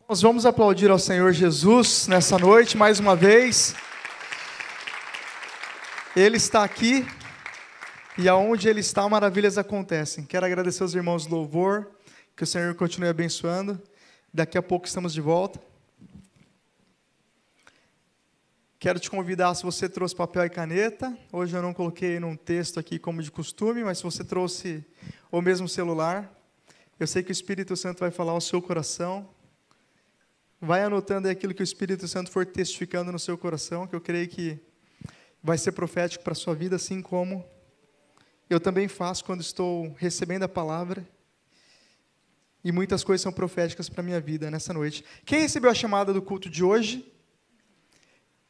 Nós vamos aplaudir ao Senhor Jesus nessa noite, mais uma vez. Ele está aqui e aonde Ele está, maravilhas acontecem. Quero agradecer aos irmãos do louvor, que o Senhor continue abençoando. Daqui a pouco estamos de volta. Quero te convidar, se você trouxe papel e caneta, hoje eu não coloquei num texto aqui como de costume, mas se você trouxe o mesmo celular, eu sei que o Espírito Santo vai falar ao seu coração. Vai anotando aí aquilo que o Espírito Santo for testificando no seu coração, que eu creio que vai ser profético para a sua vida, assim como eu também faço quando estou recebendo a palavra. E muitas coisas são proféticas para a minha vida nessa noite. Quem recebeu a chamada do culto de hoje?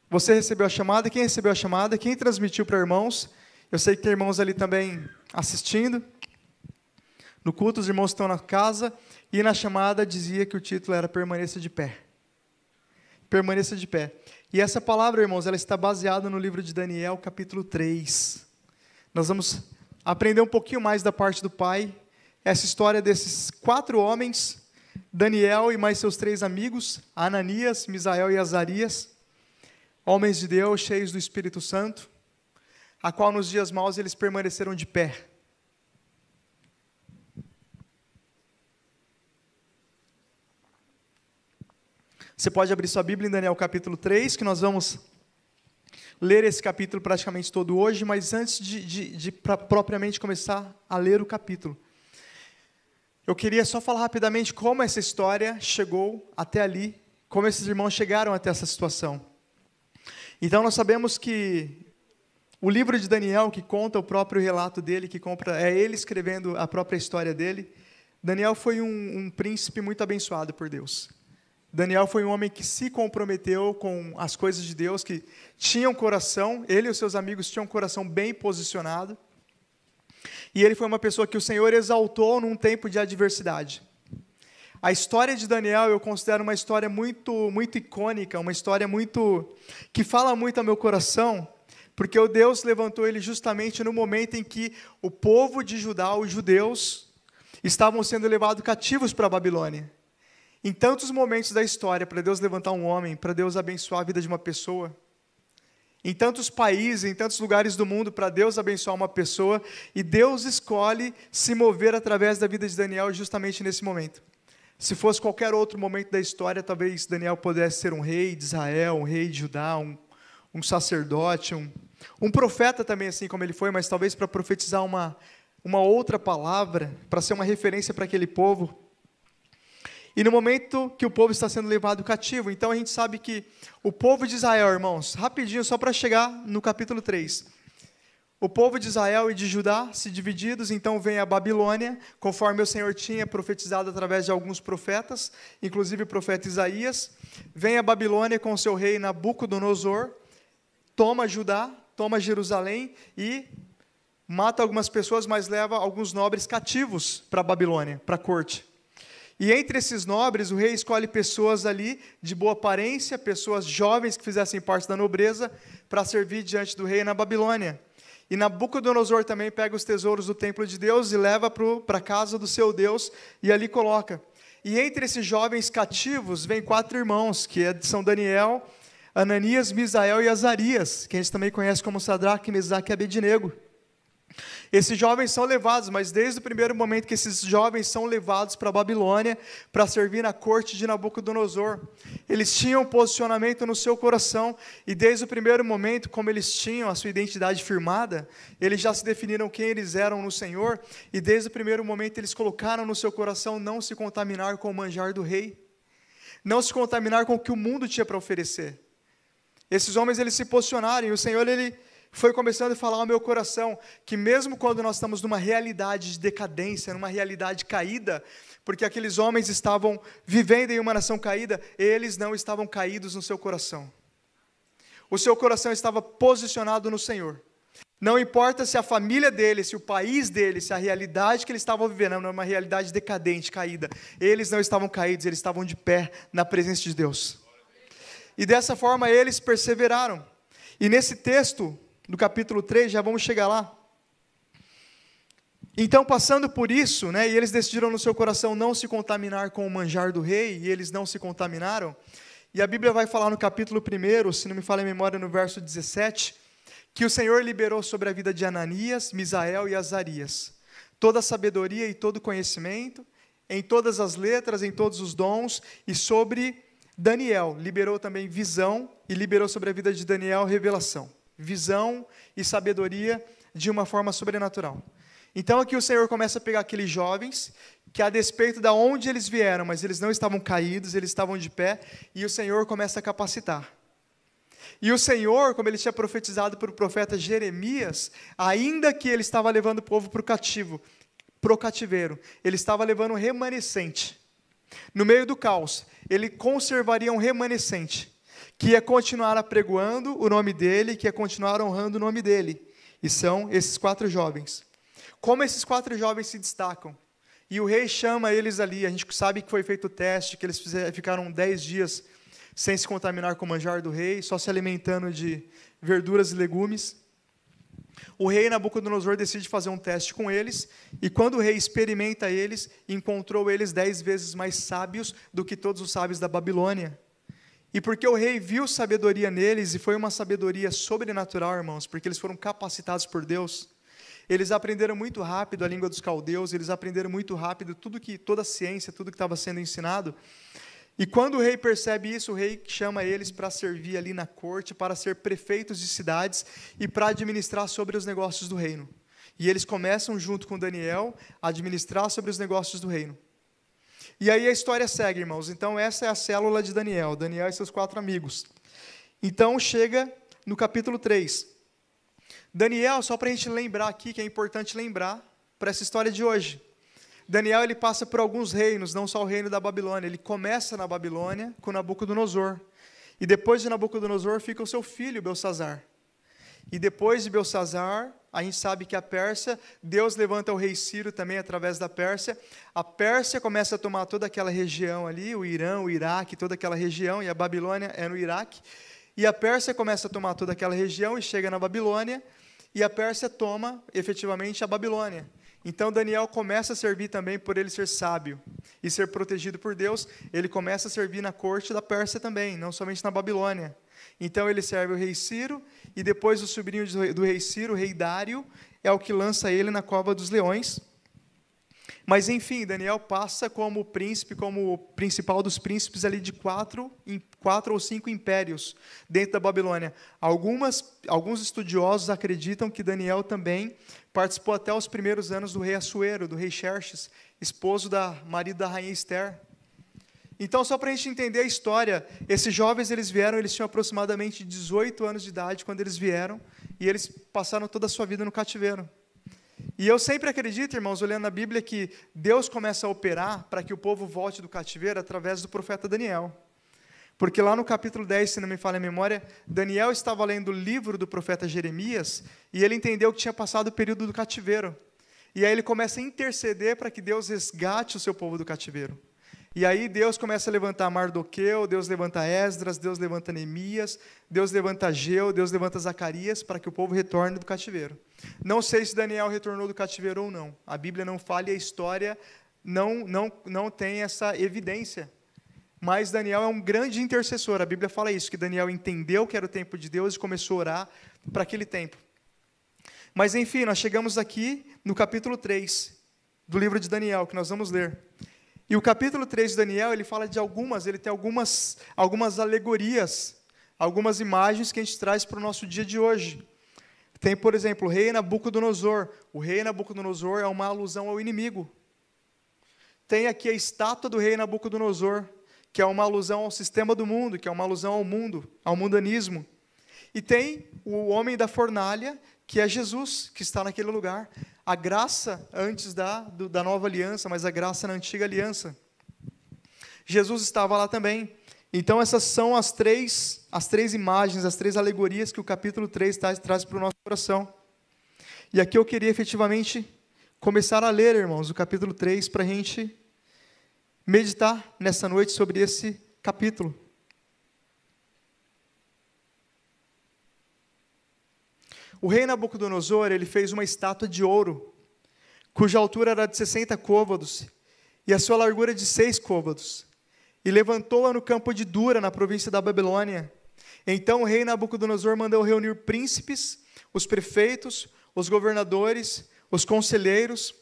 Você recebeu a chamada? Quem recebeu a chamada? Quem transmitiu para irmãos? Eu sei que tem irmãos ali também assistindo. No culto, os irmãos estão na casa. E na chamada dizia que o título era Permaneça de Pé. Permaneça de pé. E essa palavra, irmãos, ela está baseada no livro de Daniel, capítulo 3. Nós vamos aprender um pouquinho mais da parte do Pai. Essa história desses 4 homens, Daniel e mais seus 3 amigos, Ananias, Misael e Azarias, homens de Deus, cheios do Espírito Santo, a qual nos dias maus eles permaneceram de pé. Você pode abrir sua Bíblia em Daniel capítulo 3, que nós vamos ler esse capítulo praticamente todo hoje, mas antes de propriamente começar a ler o capítulo, eu queria só falar rapidamente como essa história chegou até ali, como esses irmãos chegaram até essa situação. Então nós sabemos que o livro de Daniel, que conta o próprio relato dele, é ele escrevendo a própria história dele. Daniel foi um príncipe muito abençoado por Deus. Daniel foi um homem que se comprometeu com as coisas de Deus, que tinha um coração, ele e os seus amigos tinham um coração bem posicionado. E ele foi uma pessoa que o Senhor exaltou num tempo de adversidade. A história de Daniel eu considero uma história muito, muito icônica, uma história que fala muito ao meu coração, porque o Deus levantou ele justamente no momento em que o povo de Judá, os judeus, estavam sendo levados cativos para a Babilônia. Em tantos momentos da história, para Deus levantar um homem, para Deus abençoar a vida de uma pessoa, em tantos países, em tantos lugares do mundo, para Deus abençoar uma pessoa, e Deus escolhe se mover através da vida de Daniel justamente nesse momento. Se fosse qualquer outro momento da história, talvez Daniel pudesse ser um rei de Israel, um rei de Judá, um sacerdote, um profeta também, assim como ele foi, mas talvez para profetizar uma outra palavra, para ser uma referência para aquele povo. E no momento que o povo está sendo levado cativo, então a gente sabe que o povo de Israel, irmãos, rapidinho, só para chegar no capítulo 3. O povo de Israel e de Judá, se divididos, então vem a Babilônia, conforme o Senhor tinha profetizado através de alguns profetas, inclusive o profeta Isaías. Vem a Babilônia com o seu rei Nabucodonosor, toma Judá, toma Jerusalém e mata algumas pessoas, mas leva alguns nobres cativos para a Babilônia, para a corte. E entre esses nobres, o rei escolhe pessoas ali de boa aparência, pessoas jovens que fizessem parte da nobreza, para servir diante do rei na Babilônia. E Nabucodonosor também pega os tesouros do templo de Deus e leva para a casa do seu Deus e ali coloca. E entre esses jovens cativos, vem 4 irmãos, que são Daniel, Ananias, Misael e Azarias, que a gente também conhece como Sadraque, Mesaque e Abednego. Esses jovens são levados, mas desde o primeiro momento que esses jovens são levados para a Babilônia, para servir na corte de Nabucodonosor, eles tinham um posicionamento no seu coração, e desde o primeiro momento, como eles tinham a sua identidade firmada, eles já se definiram quem eles eram no Senhor, e desde o primeiro momento eles colocaram no seu coração não se contaminar com o manjar do rei, não se contaminar com o que o mundo tinha para oferecer. Esses homens, eles se posicionaram, e o Senhor, ele foi começando a falar ao meu coração, que mesmo quando nós estamos numa realidade de decadência, numa realidade caída, porque aqueles homens estavam vivendo em uma nação caída, eles não estavam caídos no seu coração. O seu coração estava posicionado no Senhor. Não importa se a família dele, se o país dele, se a realidade que eles estavam vivendo era uma realidade decadente, caída, eles não estavam caídos, eles estavam de pé na presença de Deus. E dessa forma eles perseveraram. E nesse texto do capítulo 3, já vamos chegar lá, Então, passando por isso, né, e eles decidiram no seu coração não se contaminar com o manjar do rei, e eles não se contaminaram. E a Bíblia vai falar no capítulo 1, se não me falha a memória, no verso 17, que o Senhor liberou sobre a vida de Ananias, Misael e Azarias toda a sabedoria e todo conhecimento, em todas as letras, em todos os dons, e sobre Daniel, liberou também visão, e liberou sobre a vida de Daniel revelação. Visão e sabedoria de uma forma sobrenatural. Então aqui o Senhor começa a pegar aqueles jovens, que a despeito de onde eles vieram, mas eles não estavam caídos, eles estavam de pé, e o Senhor começa a capacitar. E o Senhor, como ele tinha profetizado para o profeta Jeremias, ainda que ele estava levando o povo para o cativeiro, ele estava levando um remanescente. No meio do caos, ele conservaria um remanescente, que ia continuar apregoando o nome dele, que ia continuar honrando o nome dele. E são esses 4 jovens. Como esses 4 jovens se destacam? E o rei chama eles ali, a gente sabe que foi feito o teste, que eles ficaram 10 dias sem se contaminar com o manjar do rei, só se alimentando de verduras e legumes. O rei Nabucodonosor decide fazer um teste com eles, e quando o rei experimenta eles, encontrou eles 10 vezes mais sábios do que todos os sábios da Babilônia. E porque o rei viu sabedoria neles, e foi uma sabedoria sobrenatural, irmãos, porque eles foram capacitados por Deus, eles aprenderam muito rápido a língua dos caldeus, eles aprenderam muito rápido toda a ciência, tudo que estava sendo ensinado. E quando o rei percebe isso, o rei chama eles para servir ali na corte, para ser prefeitos de cidades e para administrar sobre os negócios do reino. E eles começam, junto com Daniel, a administrar sobre os negócios do reino. E aí a história segue, irmãos. Então essa é a célula de Daniel, Daniel e seus 4 amigos. Então chega no capítulo 3. Daniel, só para a gente lembrar aqui, que é importante lembrar para essa história de hoje. Daniel, ele passa por alguns reinos, não só o reino da Babilônia. Ele começa na Babilônia com Nabucodonosor. E depois de Nabucodonosor fica o seu filho, Belsazar. E depois de Belsazar, a gente sabe que a Pérsia, Deus levanta o rei Ciro também através da Pérsia. A Pérsia começa a tomar toda aquela região ali, o Irã, o Iraque, toda aquela região, e a Babilônia é no Iraque. E a Pérsia começa a tomar toda aquela região e chega na Babilônia, e a Pérsia toma efetivamente a Babilônia. Então Daniel começa a servir também, por ele ser sábio e ser protegido por Deus, ele começa a servir na corte da Pérsia também, não somente na Babilônia. Então ele serve o rei Ciro, e depois o sobrinho do rei Ciro, o rei Dário, é o que lança ele na cova dos leões. Mas enfim, Daniel passa como príncipe, como o principal dos príncipes ali de 4 ou 5 impérios dentro da Babilônia. Alguns estudiosos acreditam que Daniel também participou até os primeiros anos do rei Assuero, do rei Xerxes, marido da rainha Esther. Então, só para a gente entender a história, esses jovens, eles tinham aproximadamente 18 anos de idade quando eles vieram, e eles passaram toda a sua vida no cativeiro. E eu sempre acredito, irmãos, olhando a Bíblia, que Deus começa a operar para que o povo volte do cativeiro através do profeta Daniel. Porque lá no capítulo 10, se não me falha a memória, Daniel estava lendo o livro do profeta Jeremias, e ele entendeu que tinha passado o período do cativeiro. E aí ele começa a interceder para que Deus resgate o seu povo do cativeiro. E aí Deus começa a levantar Mardoqueu, Deus levanta Esdras, Deus levanta Neemias, Deus levanta Ageu, Deus levanta Zacarias, para que o povo retorne do cativeiro. Não sei se Daniel retornou do cativeiro ou não. A Bíblia não fala e a história não tem essa evidência. Mas Daniel é um grande intercessor. A Bíblia fala isso, que Daniel entendeu que era o tempo de Deus e começou a orar para aquele tempo. Mas enfim, nós chegamos aqui no capítulo 3 do livro de Daniel, que nós vamos ler. E o capítulo 3 de Daniel, ele fala de ele tem algumas alegorias, algumas imagens que a gente traz para o nosso dia de hoje. Tem, por exemplo, o rei Nabucodonosor. O rei Nabucodonosor é uma alusão ao inimigo. Tem aqui a estátua do rei Nabucodonosor, que é uma alusão ao sistema do mundo, que é uma alusão ao mundo, ao mundanismo. E tem o homem da fornalha, que é Jesus, que está naquele lugar. A graça antes da nova aliança, mas a graça na antiga aliança. Jesus estava lá também. Então essas são as três imagens, as 3 alegorias que o capítulo 3 traz para o nosso coração. E aqui eu queria efetivamente começar a ler, irmãos, o capítulo 3, para a gente meditar nessa noite sobre esse capítulo. O rei Nabucodonosor, ele fez uma estátua de ouro, cuja altura era de 60 côvados, e a sua largura de 6 côvados. E levantou-a no campo de Dura, na província da Babilônia. Então o rei Nabucodonosor mandou reunir príncipes, os prefeitos, os governadores, os conselheiros,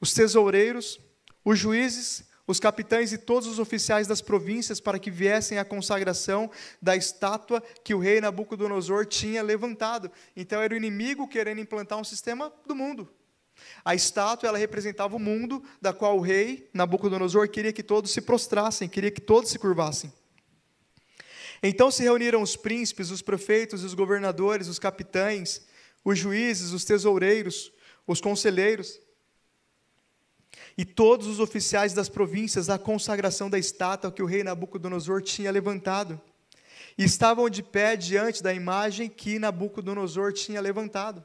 os tesoureiros, os juízes, os capitães e todos os oficiais das províncias para que viessem à consagração da estátua que o rei Nabucodonosor tinha levantado. Então era o inimigo querendo implantar um sistema do mundo. A estátua, ela representava o mundo, da qual o rei Nabucodonosor queria que todos se prostrassem, queria que todos se curvassem. Então se reuniram os príncipes, os prefeitos, os governadores, os capitães, os juízes, os tesoureiros, os conselheiros, e todos os oficiais das províncias à consagração da estátua que o rei Nabucodonosor tinha levantado. E estavam de pé diante da imagem que Nabucodonosor tinha levantado.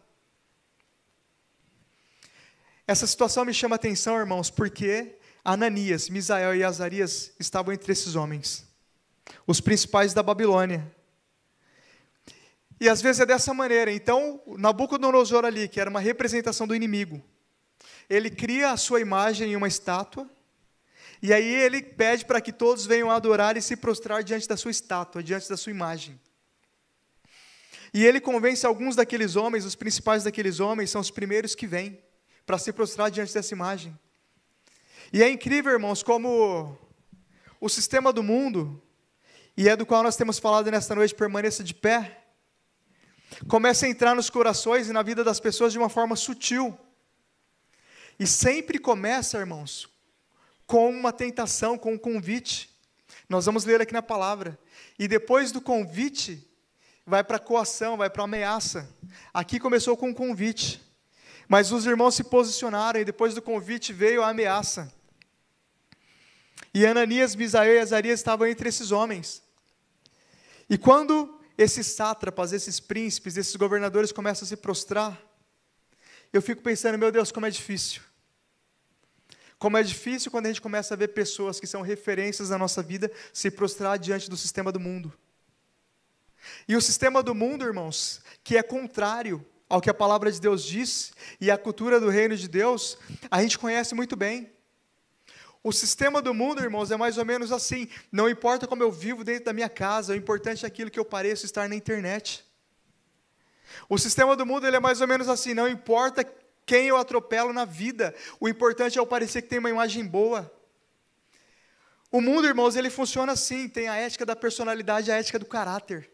Essa situação me chama a atenção, irmãos, porque Ananias, Misael e Azarias estavam entre esses homens, os principais da Babilônia. E às vezes é dessa maneira. Então, Nabucodonosor ali, que era uma representação do inimigo, ele cria a sua imagem em uma estátua, e aí ele pede para que todos venham adorar e se prostrar diante da sua estátua, diante da sua imagem. E ele convence alguns daqueles homens, os principais daqueles homens, são os primeiros que vêm para se prostrar diante dessa imagem. E é incrível, irmãos, como o sistema do mundo, e é do qual nós temos falado nesta noite, permaneça de pé, começa a entrar nos corações e na vida das pessoas de uma forma sutil. E sempre começa, irmãos, com uma tentação, com um convite. Nós vamos ler aqui na palavra. E depois do convite, vai para a coação, vai para a ameaça. Aqui começou com um convite. Mas os irmãos se posicionaram, e depois do convite veio a ameaça. E Ananias, Misael e Azarias estavam entre esses homens. E quando esses sátrapas, esses príncipes, esses governadores começam a se prostrar, eu fico pensando, meu Deus, como é difícil. Como é difícil quando a gente começa a ver pessoas que são referências na nossa vida se prostrar diante do sistema do mundo. E o sistema do mundo, irmãos, que é contrário ao que a palavra de Deus diz, e a cultura do reino de Deus, a gente conhece muito bem. O sistema do mundo, irmãos, é mais ou menos assim: não importa como eu vivo dentro da minha casa, o importante é aquilo que eu pareço estar na internet. O sistema do mundo, ele é mais ou menos assim: não importa quem eu atropelo na vida, o importante é eu parecer que tem uma imagem boa. O mundo, irmãos, ele funciona assim: tem a ética da personalidade e a ética do caráter.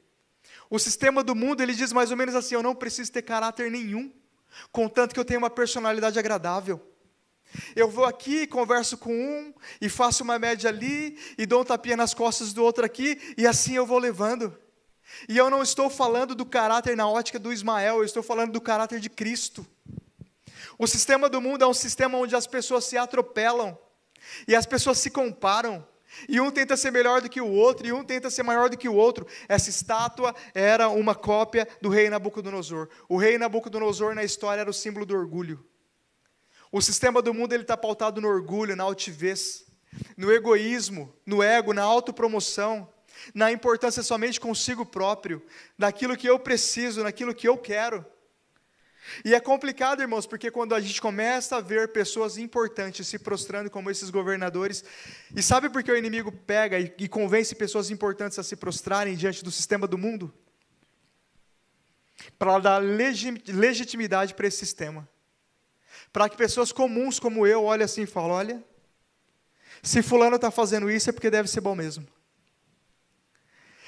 O sistema do mundo, ele diz mais ou menos assim: eu não preciso ter caráter nenhum, contanto que eu tenha uma personalidade agradável. Eu vou aqui, converso com um, e faço uma média ali, e dou um tapinha nas costas do outro aqui, e assim eu vou levando. E eu não estou falando do caráter na ótica do Ismael, eu estou falando do caráter de Cristo. O sistema do mundo é um sistema onde as pessoas se atropelam, e as pessoas se comparam, e um tenta ser melhor do que o outro, e um tenta ser maior do que o outro. Essa estátua era uma cópia do rei Nabucodonosor. O rei Nabucodonosor na história era o símbolo do orgulho. O sistema do mundo está pautado no orgulho, na altivez, no egoísmo, no ego, na autopromoção, na importância somente consigo próprio, naquilo que eu preciso, naquilo que eu quero. E é complicado, irmãos, porque quando a gente começa a ver pessoas importantes se prostrando como esses governadores, e sabe por que o inimigo pega e convence pessoas importantes a se prostrarem diante do sistema do mundo? Para dar legitimidade para esse sistema. Para que pessoas comuns como eu olhem assim e falem: olha, se fulano está fazendo isso é porque deve ser bom mesmo.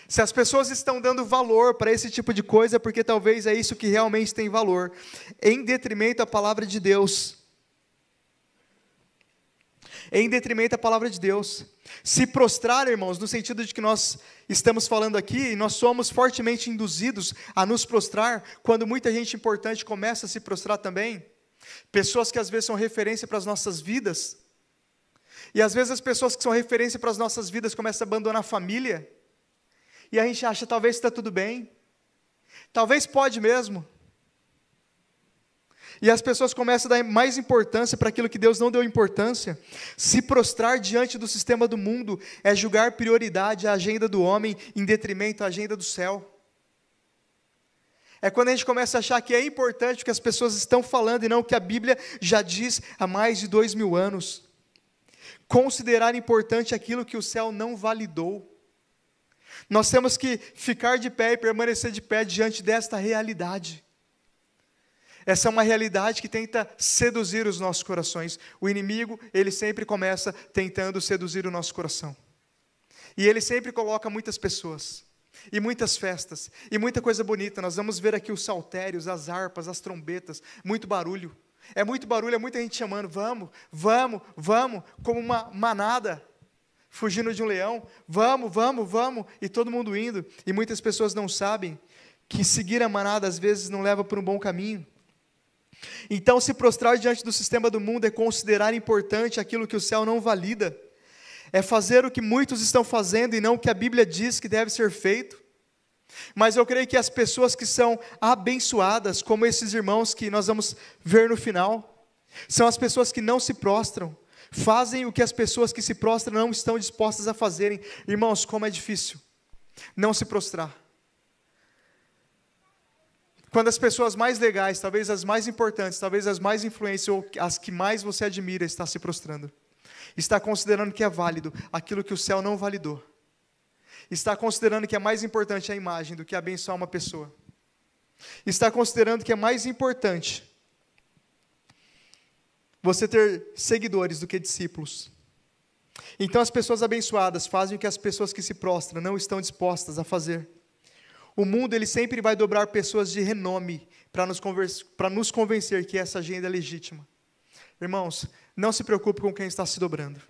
Se as pessoas estão dando valor para esse tipo de coisa, é porque talvez é isso que realmente tem valor, em detrimento à palavra de Deus. Em detrimento à palavra de Deus. Se prostrar, irmãos, no sentido de que nós estamos falando aqui, e nós somos fortemente induzidos a nos prostrar, quando muita gente importante começa a se prostrar também. Pessoas que às vezes são referência para as nossas vidas, e às vezes as pessoas que são referência para as nossas vidas começam a abandonar a família, e a gente acha, talvez está tudo bem, talvez pode mesmo, e as pessoas começam a dar mais importância para aquilo que Deus não deu importância. Se prostrar diante do sistema do mundo é julgar prioridade à agenda do homem em detrimento à agenda do céu. É quando a gente começa a achar que é importante o que as pessoas estão falando e não o que a Bíblia já diz há mais de 2000 anos. Considerar importante aquilo que o céu não validou. Nós temos que ficar de pé e permanecer de pé diante desta realidade. Essa é uma realidade que tenta seduzir os nossos corações. O inimigo, ele sempre começa tentando seduzir o nosso coração. E ele sempre coloca muitas pessoas, e muitas festas, e muita coisa bonita. Nós vamos ver aqui os saltérios, as harpas, as trombetas, muito barulho. É muito barulho, é muita gente chamando, vamos, vamos, vamos, como uma manada, fugindo de um leão, vamos, vamos, vamos, e todo mundo indo. E muitas pessoas não sabem que seguir a manada às vezes não leva por um bom caminho. Então, se prostrar diante do sistema do mundo é considerar importante aquilo que o céu não valida. É fazer o que muitos estão fazendo e não o que a Bíblia diz que deve ser feito. Mas eu creio que as pessoas que são abençoadas, como esses irmãos que nós vamos ver no final, são as pessoas que não se prostram, fazem o que as pessoas que se prostram não estão dispostas a fazerem. Irmãos, como é difícil não se prostrar. Quando as pessoas mais legais, talvez as mais importantes, talvez as mais influentes, ou as que mais você admira, está se prostrando. Está considerando que é válido aquilo que o céu não validou. Está considerando que é mais importante a imagem do que abençoar uma pessoa. Está considerando que é mais importante você ter seguidores do que discípulos. Então as pessoas abençoadas fazem o que as pessoas que se prostram não estão dispostas a fazer. O mundo, ele sempre vai dobrar pessoas de renome para nos convencer que essa agenda é legítima. Irmãos, não se preocupe com quem está se dobrando.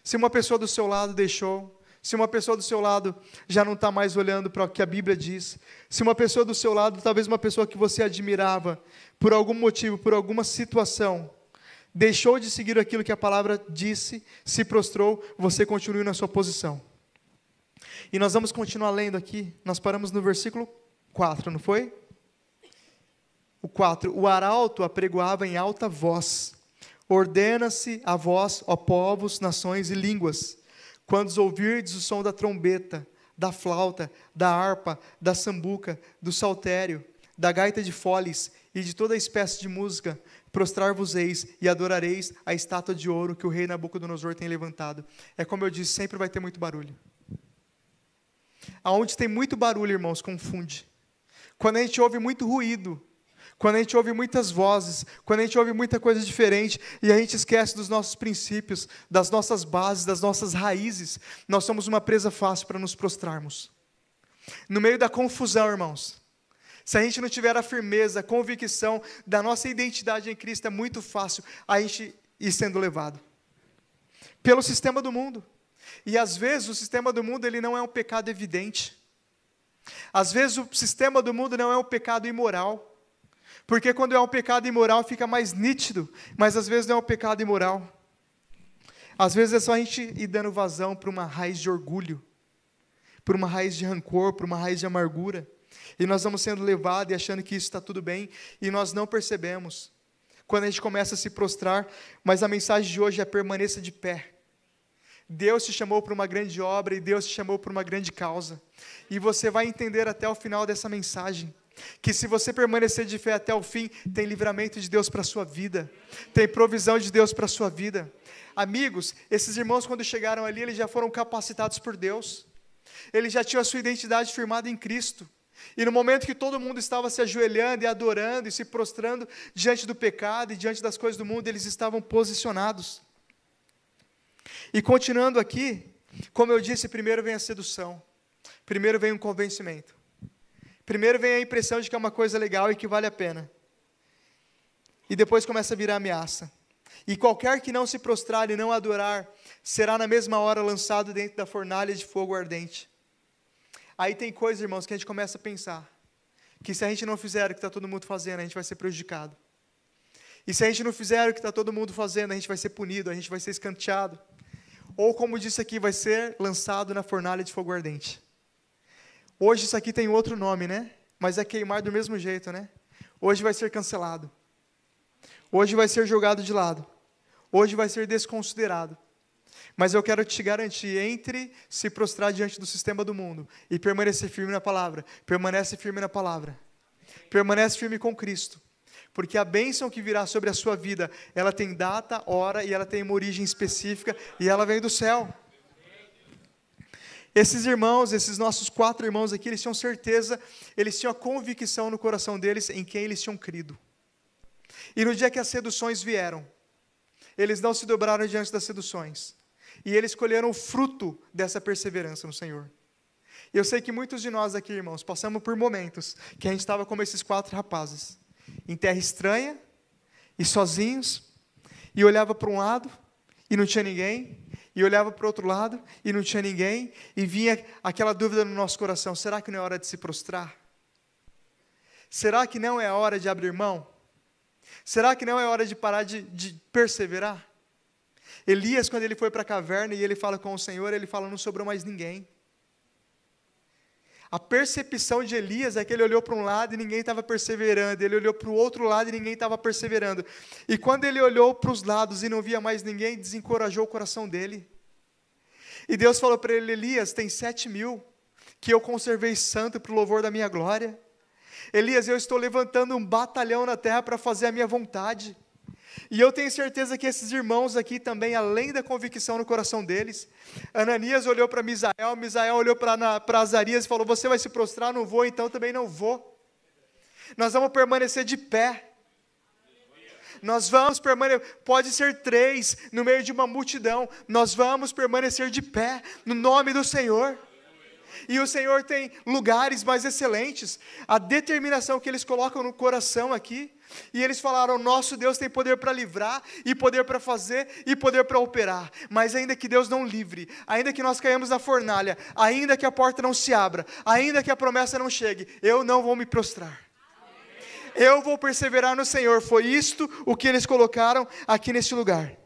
Se uma pessoa do seu lado deixou, se uma pessoa do seu lado já não está mais olhando para o que a Bíblia diz, se uma pessoa do seu lado, talvez uma pessoa que você admirava, por algum motivo, por alguma situação, deixou de seguir aquilo que a palavra disse, se prostrou, você continue na sua posição. E nós vamos continuar lendo aqui, nós paramos no versículo 4, não foi? O 4, o arauto apregoava em alta voz, ordena-se a vós, ó povos, nações e línguas, quando ouvirdes o som da trombeta, da flauta, da harpa, da sambuca, do saltério, da gaita de foles e de toda espécie de música, prostrar-vos-eis e adorareis a estátua de ouro que o rei Nabucodonosor tem levantado. É como eu disse, sempre vai ter muito barulho. Aonde tem muito barulho, irmãos, confunde. Quando a gente ouve muito ruído, quando a gente ouve muitas vozes, quando a gente ouve muita coisa diferente, e a gente esquece dos nossos princípios, das nossas bases, das nossas raízes, nós somos uma presa fácil para nos prostrarmos. No meio da confusão, irmãos, se a gente não tiver a firmeza, a convicção da nossa identidade em Cristo, é muito fácil a gente ir sendo levado pelo sistema do mundo. E às vezes o sistema do mundo, ele não é um pecado evidente. Às vezes o sistema do mundo não é um pecado imoral. Porque quando é um pecado imoral fica mais nítido, mas às vezes não é um pecado imoral. Às vezes é só a gente ir dando vazão para uma raiz de orgulho, para uma raiz de rancor, para uma raiz de amargura. E nós vamos sendo levados e achando que isso está tudo bem, e nós não percebemos. Quando a gente começa a se prostrar, mas a mensagem de hoje é permaneça de pé. Deus te chamou para uma grande obra e Deus te chamou para uma grande causa. E você vai entender até o final dessa mensagem que se você permanecer de fé até o fim, tem livramento de Deus para a sua vida, tem provisão de Deus para a sua vida. Amigos, esses irmãos quando chegaram ali, eles já foram capacitados por Deus, eles já tinham a sua identidade firmada em Cristo, e no momento que todo mundo estava se ajoelhando e adorando e se prostrando diante do pecado e diante das coisas do mundo, eles estavam posicionados. E continuando aqui, como eu disse, primeiro vem a sedução, primeiro vem um convencimento. Primeiro vem a impressão de que é uma coisa legal e que vale a pena. E depois começa a virar ameaça. E qualquer que não se prostrar e não adorar, será na mesma hora lançado dentro da fornalha de fogo ardente. Aí tem coisas, irmãos, que a gente começa a pensar, que se a gente não fizer o que está todo mundo fazendo, a gente vai ser prejudicado. E se a gente não fizer o que está todo mundo fazendo, a gente vai ser punido, a gente vai ser escanteado. Ou como disse aqui, vai ser lançado na fornalha de fogo ardente. Hoje isso aqui tem outro nome, né? Mas é queimar do mesmo jeito, né? Hoje vai ser cancelado. Hoje vai ser jogado de lado. Hoje vai ser desconsiderado. Mas eu quero te garantir, entre se prostrar diante do sistema do mundo e permanecer firme na palavra, permanece firme na palavra. Permanece firme com Cristo. Porque a bênção que virá sobre a sua vida, ela tem data, hora e ela tem uma origem específica e ela vem do céu. Esses irmãos, esses nossos 4 irmãos aqui, eles tinham certeza, eles tinham a convicção no coração deles em quem eles tinham crido. E no dia que as seduções vieram, eles não se dobraram diante das seduções. E eles colheram o fruto dessa perseverança no Senhor. E eu sei que muitos de nós aqui, irmãos, passamos por momentos que a gente estava como esses 4 rapazes, em terra estranha, e sozinhos, e olhava para um lado, e não tinha ninguém, e olhava para o outro lado, e não tinha ninguém, e vinha aquela dúvida no nosso coração, será que não é hora de se prostrar? Será que não é hora de abrir mão? Será que não é hora de parar de perseverar? Elias, quando ele foi para a caverna, e ele fala com o Senhor, ele fala, não sobrou mais ninguém. A percepção de Elias é que ele olhou para um lado e ninguém estava perseverando, ele olhou para o outro lado e ninguém estava perseverando. E quando ele olhou para os lados e não via mais ninguém, desencorajou o coração dele. E Deus falou para ele, Elias, tem 7.000 que eu conservei santo para o louvor da minha glória. Elias, eu estou levantando um batalhão na terra para fazer a minha vontade. E eu tenho certeza que esses irmãos aqui também, além da convicção no coração deles, Ananias olhou para Misael, Misael olhou para Azarias e falou, você vai se prostrar? Não vou, então também não vou. Nós vamos permanecer de pé. Nós vamos permanecer, pode ser 3 no meio de uma multidão, nós vamos permanecer de pé, no nome do Senhor. E o Senhor tem lugares mais excelentes, a determinação que eles colocam no coração aqui, e eles falaram, nosso Deus tem poder para livrar, e poder para fazer, e poder para operar, mas ainda que Deus não livre, ainda que nós caímos na fornalha, ainda que a porta não se abra, ainda que a promessa não chegue, eu não vou me prostrar, eu vou perseverar no Senhor. Foi isto o que eles colocaram aqui neste lugar.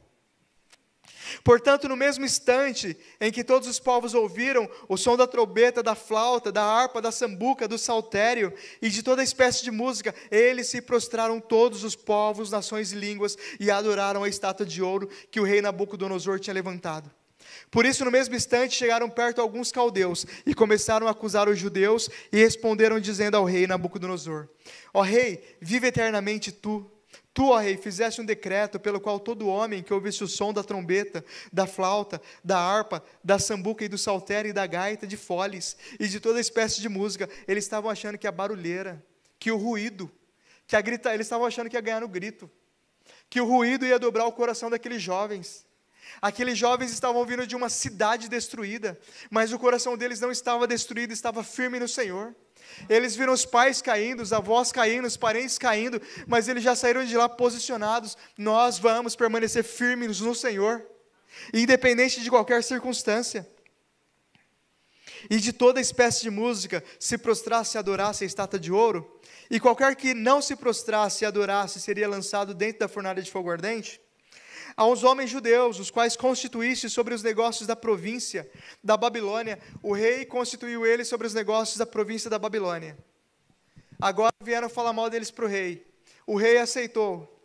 Portanto, no mesmo instante em que todos os povos ouviram o som da trombeta, da flauta, da harpa, da sambuca, do saltério e de toda espécie de música, eles se prostraram todos os povos, nações e línguas e adoraram a estátua de ouro que o rei Nabucodonosor tinha levantado. Por isso, no mesmo instante, chegaram perto alguns caldeus e começaram a acusar os judeus e responderam dizendo ao rei Nabucodonosor, ó rei, vive eternamente tu. Tu, ó rei, fizeste um decreto pelo qual todo homem que ouvisse o som da trombeta, da flauta, da harpa, da sambuca e do saltério e da gaita de foles e de toda espécie de música, eles estavam achando que a barulheira, que o ruído, que a grita, eles estavam achando que ia ganhar no grito, que o ruído ia dobrar o coração daqueles jovens. Aqueles jovens estavam vindo de uma cidade destruída, mas o coração deles não estava destruído, estava firme no Senhor. Eles viram os pais caindo, os avós caindo, os parentes caindo, mas eles já saíram de lá posicionados. Nós vamos permanecer firmes no Senhor, independente de qualquer circunstância. E de toda espécie de música, se prostrasse e adorasse a estátua de ouro, e qualquer que não se prostrasse e adorasse, seria lançado dentro da fornalha de fogo ardente. Aos homens judeus, os quais constituíste sobre os negócios da província da Babilônia, o rei constituiu eles sobre os negócios da província da Babilônia. Agora vieram falar mal deles para o rei. O rei aceitou.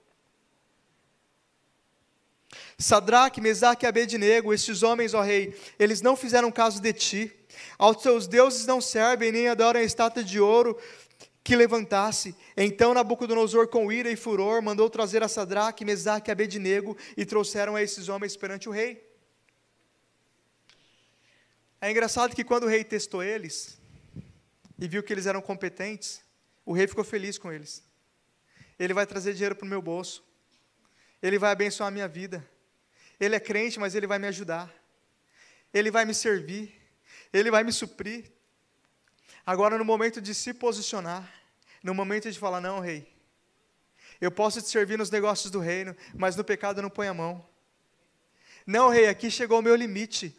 Sadraque, Mesaque e Abednego, estes homens, ó rei, eles não fizeram caso de ti. Aos teus deuses não servem, nem adoram a estátua de ouro que levantasse. Então Nabucodonosor, com ira e furor, mandou trazer a Sadraque, Mesaque e Abednego, e trouxeram a esses homens perante o rei. É engraçado que quando o rei testou eles, e viu que eles eram competentes, o rei ficou feliz com eles. Ele vai trazer dinheiro para o meu bolso, ele vai abençoar a minha vida, ele é crente, mas ele vai me ajudar, ele vai me servir, ele vai me suprir. Agora, no momento de se posicionar, no momento de falar, não, rei, eu posso te servir nos negócios do reino, mas no pecado eu não ponho a mão. Não, rei, aqui chegou o meu limite.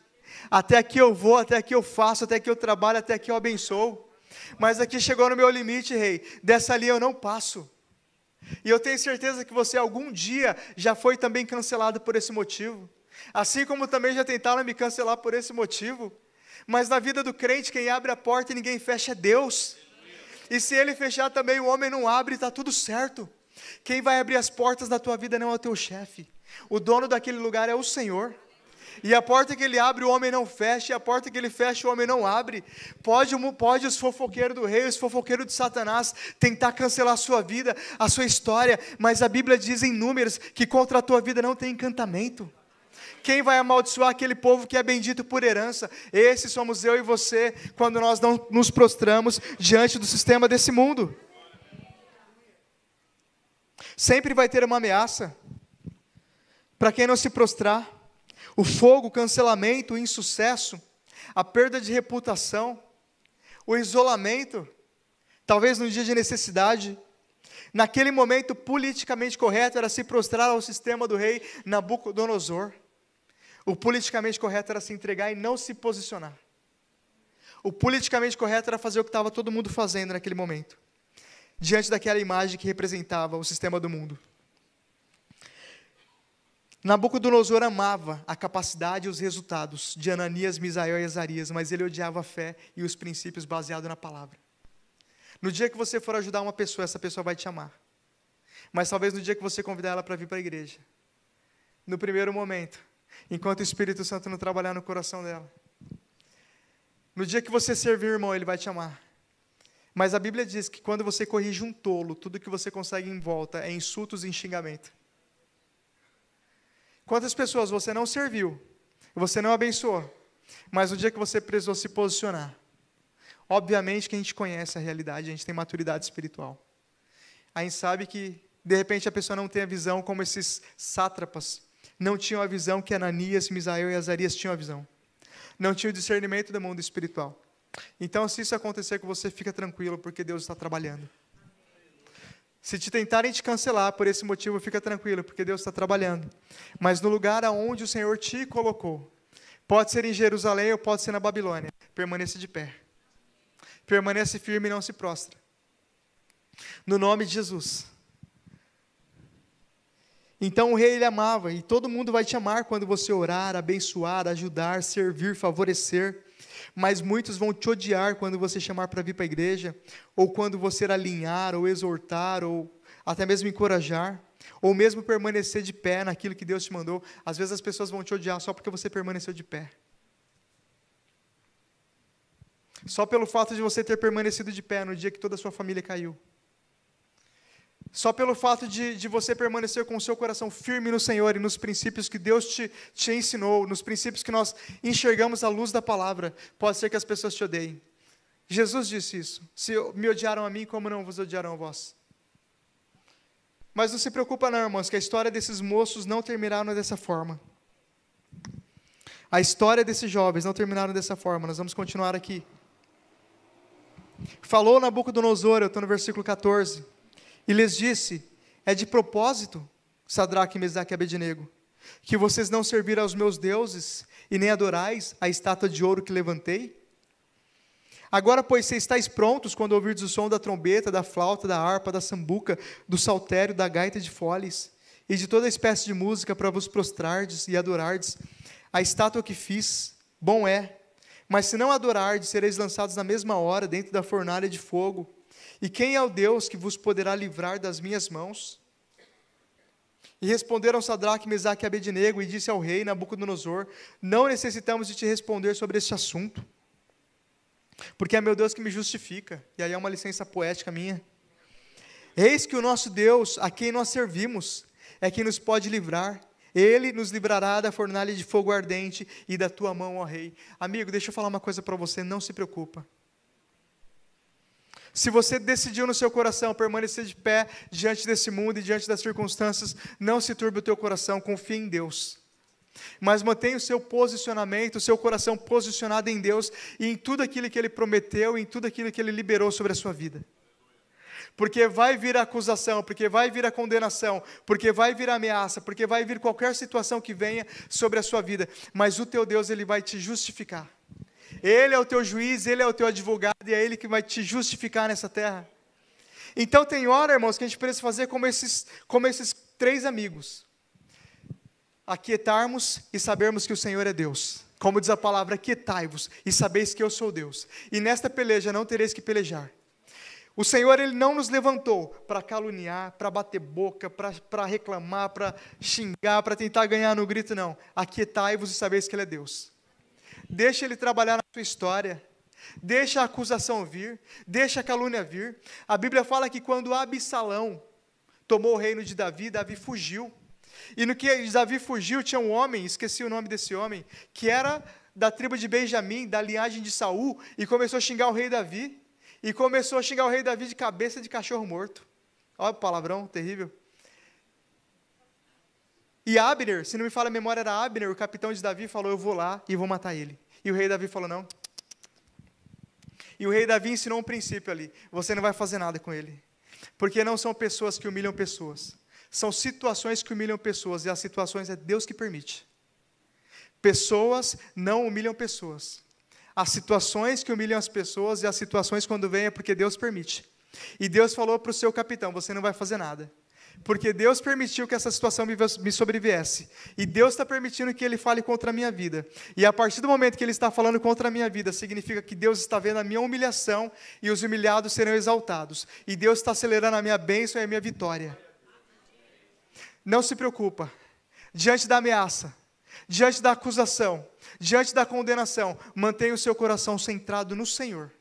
Até aqui eu vou, até aqui eu faço, até aqui eu trabalho, até aqui eu abençoo. Mas aqui chegou no meu limite, rei, dessa linha eu não passo. E eu tenho certeza que você algum dia já foi também cancelado por esse motivo. Assim como também já tentaram me cancelar por esse motivo. Mas na vida do crente, quem abre a porta e ninguém fecha é Deus. E se Ele fechar também, o homem não abre, está tudo certo. Quem vai abrir as portas da tua vida não é o teu chefe. O dono daquele lugar é o Senhor. E a porta que ele abre, o homem não fecha, e a porta que ele fecha, o homem não abre. Pode os fofoqueiros do rei, os fofoqueiros de Satanás tentar cancelar a sua vida, a sua história, mas a Bíblia diz em Números que contra a tua vida não tem encantamento. Quem vai amaldiçoar aquele povo que é bendito por herança? Esse somos eu e você, quando nós não nos prostramos diante do sistema desse mundo. Sempre vai ter uma ameaça para quem não se prostrar. O fogo, o cancelamento, o insucesso, a perda de reputação, o isolamento, talvez no dia de necessidade. Naquele momento politicamente correto era se prostrar ao sistema do rei Nabucodonosor. O politicamente correto era se entregar e não se posicionar. O politicamente correto era fazer o que estava todo mundo fazendo naquele momento, diante daquela imagem que representava o sistema do mundo. Nabucodonosor amava a capacidade e os resultados de Ananias, Misael e Azarias, mas ele odiava a fé e os princípios baseados na palavra. No dia que você for ajudar uma pessoa, essa pessoa vai te amar. Mas talvez no dia que você convidar ela para vir para a igreja, no primeiro momento, enquanto o Espírito Santo não trabalhar no coração dela, no dia que você servir, irmão, ele vai te amar. Mas a Bíblia diz que quando você corrige um tolo, tudo que você consegue em volta é insultos e xingamento. Quantas pessoas você não serviu, você não abençoou, mas no dia que você precisou se posicionar, obviamente que a gente conhece a realidade, a gente tem maturidade espiritual. A gente sabe que, de repente, a pessoa não tem a visão como esses sátrapas não tinham a visão que Ananias, Misael e Azarias tinham a visão. Não tinham o discernimento do mundo espiritual. Então, se isso acontecer com você, fica tranquilo, porque Deus está trabalhando. Se te tentarem te cancelar por esse motivo, fica tranquilo, porque Deus está trabalhando. Mas no lugar aonde o Senhor te colocou, pode ser em Jerusalém ou pode ser na Babilônia, permaneça de pé. Permaneça firme e não se prostra. No nome de Jesus. Então o rei ele amava, e todo mundo vai te amar quando você orar, abençoar, ajudar, servir, favorecer. Mas muitos vão te odiar quando você chamar para vir para a igreja, ou quando você alinhar, ou exortar, ou até mesmo encorajar, ou mesmo permanecer de pé naquilo que Deus te mandou. Às vezes as pessoas vão te odiar só porque você permaneceu de pé. Só pelo fato de você ter permanecido de pé no dia que toda a sua família caiu. Só pelo fato de você permanecer com o seu coração firme no Senhor e nos princípios que Deus te ensinou, nos princípios que nós enxergamos à luz da palavra, pode ser que as pessoas te odeiem. Jesus disse isso. Se me odiaram a mim, como não vos odiarão a vós? Mas não se preocupa não, irmãos, que a história desses moços não terminaram dessa forma. A história desses jovens não terminaram dessa forma. Nós vamos continuar aqui. Falou Nabucodonosor, eu estou no versículo 14, e lhes disse, é de propósito, Sadraque, Mesaque e Abednego, que vocês não serviram aos meus deuses, e nem adorais a estátua de ouro que levantei? Agora, pois, vocês estáis prontos quando ouvirdes o som da trombeta, da flauta, da harpa, da sambuca, do saltério, da gaita de foles, e de toda espécie de música para vos prostrardes e adorardes a estátua que fiz, bom é. Mas se não adorardes, sereis lançados na mesma hora dentro da fornalha de fogo. E quem é o Deus que vos poderá livrar das minhas mãos? E responderam Sadraque, Mesaque e Abednego, e disse ao rei Nabucodonosor, não necessitamos de te responder sobre este assunto, porque é meu Deus que me justifica. E aí é uma licença poética minha. Eis que o nosso Deus, a quem nós servimos, é quem nos pode livrar. Ele nos livrará da fornalha de fogo ardente e da tua mão, ó rei. Amigo, deixa eu falar uma coisa para você, não se preocupa. Se você decidiu no seu coração permanecer de pé diante desse mundo e diante das circunstâncias, não se turbe o teu coração, confie em Deus. Mas mantenha o seu posicionamento, o seu coração posicionado em Deus e em tudo aquilo que Ele prometeu, em tudo aquilo que Ele liberou sobre a sua vida. Porque vai vir a acusação, porque vai vir a condenação, porque vai vir a ameaça, porque vai vir qualquer situação que venha sobre a sua vida. Mas o teu Deus, Ele vai te justificar. Ele é o teu juiz, Ele é o teu advogado e é Ele que vai te justificar nessa terra. Então tem hora, irmãos, que a gente precisa fazer como esses 3 amigos. Aquietarmos e sabermos que o Senhor é Deus. Como diz a palavra, aquietai-vos e sabeis que eu sou Deus. E nesta peleja não tereis que pelejar. O Senhor, Ele não nos levantou para caluniar, para bater boca, para reclamar, para xingar, para tentar ganhar no grito, não. Aquietai-vos e sabeis que Ele é Deus. Deixa Ele trabalhar na sua história. Deixa a acusação vir. Deixa a calúnia vir. A Bíblia fala que quando Absalão tomou o reino de Davi, Davi fugiu. E no que Davi fugiu, tinha um homem, esqueci o nome desse homem, que era da tribo de Benjamim, da linhagem de Saul, e começou a xingar o rei Davi. E começou a xingar o rei Davi de cabeça de cachorro morto. Olha o palavrão terrível. E Abner, se não me falha a memória, era Abner, o capitão de Davi, falou, eu vou lá e vou matar ele. E o rei Davi falou, não. E o rei Davi ensinou um princípio ali, você não vai fazer nada com ele. Porque não são pessoas que humilham pessoas. São situações que humilham pessoas, e as situações é Deus que permite. Pessoas não humilham pessoas. As situações que humilham as pessoas, e as situações quando vêm é porque Deus permite. E Deus falou para o seu capitão, você não vai fazer nada. Porque Deus permitiu que essa situação me sobreviesse. E Deus está permitindo que Ele fale contra a minha vida. E a partir do momento que Ele está falando contra a minha vida, significa que Deus está vendo a minha humilhação, e os humilhados serão exaltados. E Deus está acelerando a minha bênção e a minha vitória. Não se preocupa. Diante da ameaça, diante da acusação, diante da condenação, mantenha o seu coração centrado no Senhor.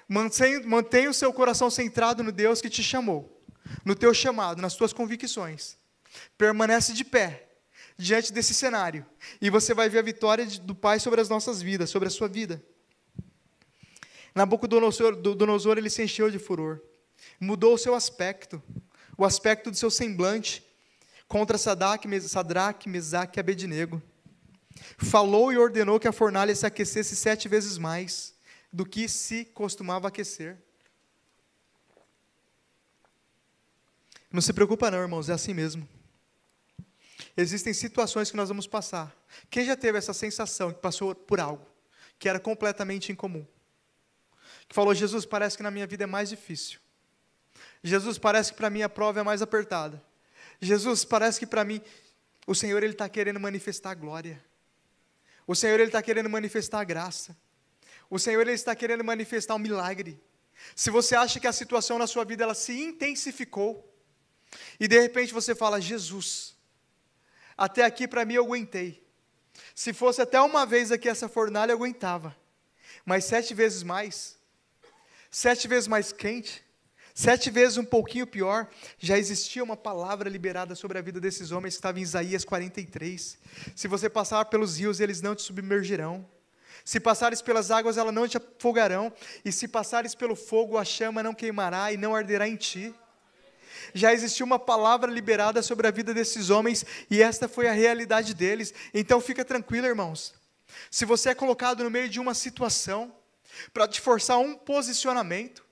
Mantenha o seu coração centrado no Deus que te chamou, no teu chamado, nas tuas convicções. Permanece de pé diante desse cenário, e você vai ver a vitória do Pai sobre as nossas vidas, sobre a sua vida. Nabucodonosor, ele se encheu de furor, mudou o seu aspecto, o aspecto do seu semblante, contra Sadraque, Mesaque e Abednego. Falou e ordenou que a fornalha se aquecesse 7 vezes mais do que se costumava aquecer. Não se preocupa não, irmãos, é assim mesmo. Existem situações que nós vamos passar. Quem já teve essa sensação que passou por algo que era completamente incomum? Que falou, Jesus, parece que na minha vida é mais difícil. Jesus, parece que para mim a prova é mais apertada. Jesus, parece que para mim o Senhor Ele está querendo manifestar a glória. O Senhor Ele está querendo manifestar a graça. O Senhor Ele está querendo manifestar um milagre. Se você acha que a situação na sua vida ela se intensificou, e de repente você fala, Jesus, até aqui para mim eu aguentei. Se fosse até uma vez aqui essa fornalha eu aguentava. Mas 7 vezes mais, 7 vezes mais quente, 7 vezes um pouquinho pior, já existia uma palavra liberada sobre a vida desses homens que estava em Isaías 43. Se você passar pelos rios, eles não te submergirão. Se passares pelas águas, elas não te afogarão. E se passares pelo fogo, a chama não queimará e não arderá em ti. Já existiu uma palavra liberada sobre a vida desses homens, e esta foi a realidade deles. Então fica tranquilo, irmãos. Se você é colocado no meio de uma situação, para te forçar um posicionamento,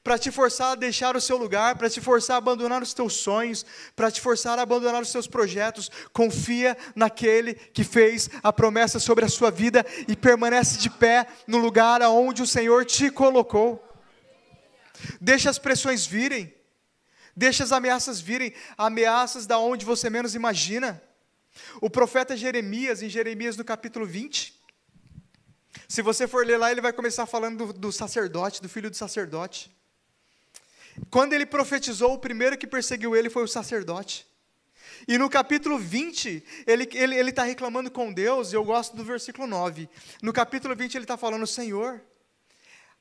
para te forçar a deixar o seu lugar, para te forçar a abandonar os teus sonhos, para te forçar a abandonar os seus projetos, confia naquele que fez a promessa sobre a sua vida e permanece de pé no lugar aonde o Senhor te colocou. Deixa as pressões virem, deixa as ameaças virem, ameaças da onde você menos imagina. O profeta Jeremias, em Jeremias no capítulo 20, se você for ler lá, ele vai começar falando do sacerdote, do filho do sacerdote. Quando ele profetizou, o primeiro que perseguiu ele foi o sacerdote. E no capítulo 20, ele está reclamando com Deus, e eu gosto do versículo 9. No capítulo 20 ele está falando, Senhor,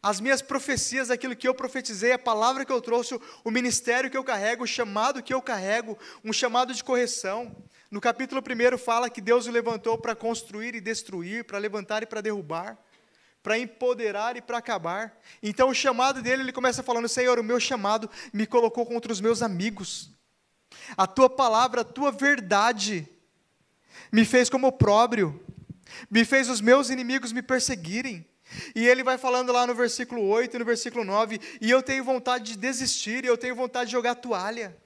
as minhas profecias, aquilo que eu profetizei, a palavra que eu trouxe, o ministério que eu carrego, o chamado que eu carrego, um chamado de correção. No capítulo 1 fala que Deus o levantou para construir e destruir, para levantar e para derrubar, para empoderar e para acabar. Então o chamado dele, ele começa falando, Senhor, o meu chamado me colocou contra os meus amigos. A tua palavra, a tua verdade, me fez como opróbrio, me fez os meus inimigos me perseguirem. E ele vai falando lá no versículo 8 e no versículo 9, e eu tenho vontade de desistir, e eu tenho vontade de jogar toalha.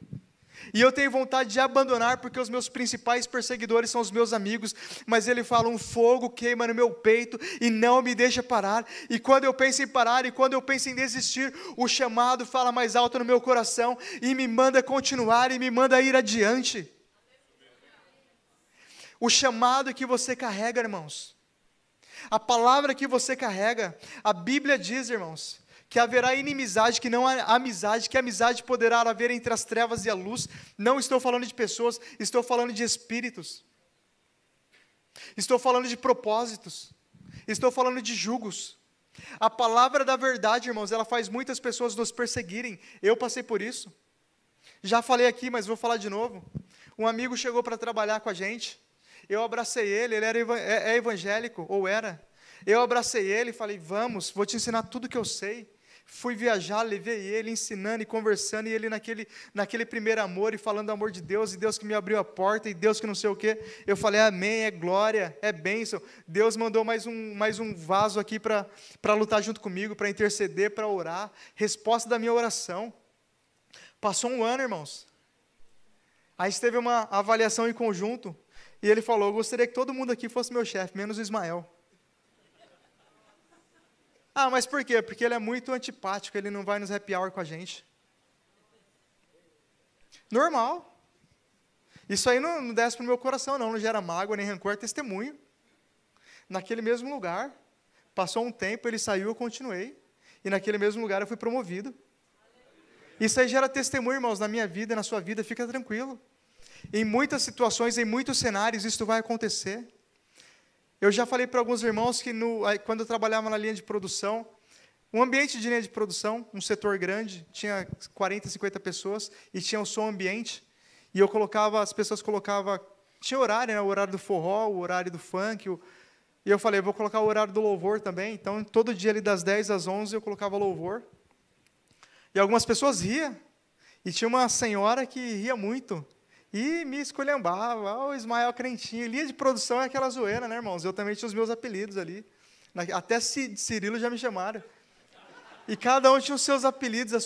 E eu tenho vontade de abandonar, porque os meus principais perseguidores são os meus amigos. Mas ele fala, um fogo queima no meu peito e não me deixa parar. E quando eu penso em parar, e quando eu penso em desistir, o chamado fala mais alto no meu coração, e me manda continuar, e me manda ir adiante. O chamado que você carrega, irmãos, a palavra que você carrega, a Bíblia diz, irmãos, que haverá inimizade, que não há amizade, que amizade poderá haver entre as trevas e a luz. Não estou falando de pessoas, estou falando de espíritos. Estou falando de propósitos. Estou falando de jugos. A palavra da verdade, irmãos, ela faz muitas pessoas nos perseguirem. Eu passei por isso. Já falei aqui, mas vou falar de novo. Um amigo chegou para trabalhar com a gente. Eu abracei ele é evangélico, ou era. Eu abracei ele e falei, vamos, vou te ensinar tudo que eu sei. Fui viajar, levei ele, ensinando e conversando, e ele naquele primeiro amor, e falando do amor de Deus, e Deus que me abriu a porta, e Deus que não sei o quê. Eu falei, amém, é glória, é bênção. Deus mandou mais um vaso aqui para lutar junto comigo, para interceder, para orar. Resposta da minha oração. Passou um ano, irmãos. Aí teve uma avaliação em conjunto, e ele falou, eu gostaria que todo mundo aqui fosse meu chefe, menos o Ismael. Ah, mas por quê? Porque ele é muito antipático, ele não vai nos happy hour com a gente. Normal. Isso aí não desce para o meu coração, não gera mágoa nem rancor, é testemunho. Naquele mesmo lugar, passou um tempo, ele saiu, eu continuei. E naquele mesmo lugar eu fui promovido. Isso aí gera testemunho, irmãos, na minha vida, na sua vida, fica tranquilo. Em muitas situações, em muitos cenários, isso vai acontecer. Eu já falei para alguns irmãos que quando eu trabalhava na linha de produção, um ambiente de linha de produção, um setor grande, tinha 40, 50 pessoas, e tinha o som ambiente, e as pessoas colocavam, tinha horário, né, o horário do forró, o horário do funk, e eu falei, vou colocar o horário do louvor também, então todo dia ali das 10 às 11 eu colocava louvor, e algumas pessoas riam, e tinha uma senhora que ria muito, e me esculhambava, o Ismael crentinho. Linha de produção é aquela zoeira, né, irmãos? Eu também tinha os meus apelidos ali. Até Cirilo já me chamaram. E cada um tinha os seus apelidos, a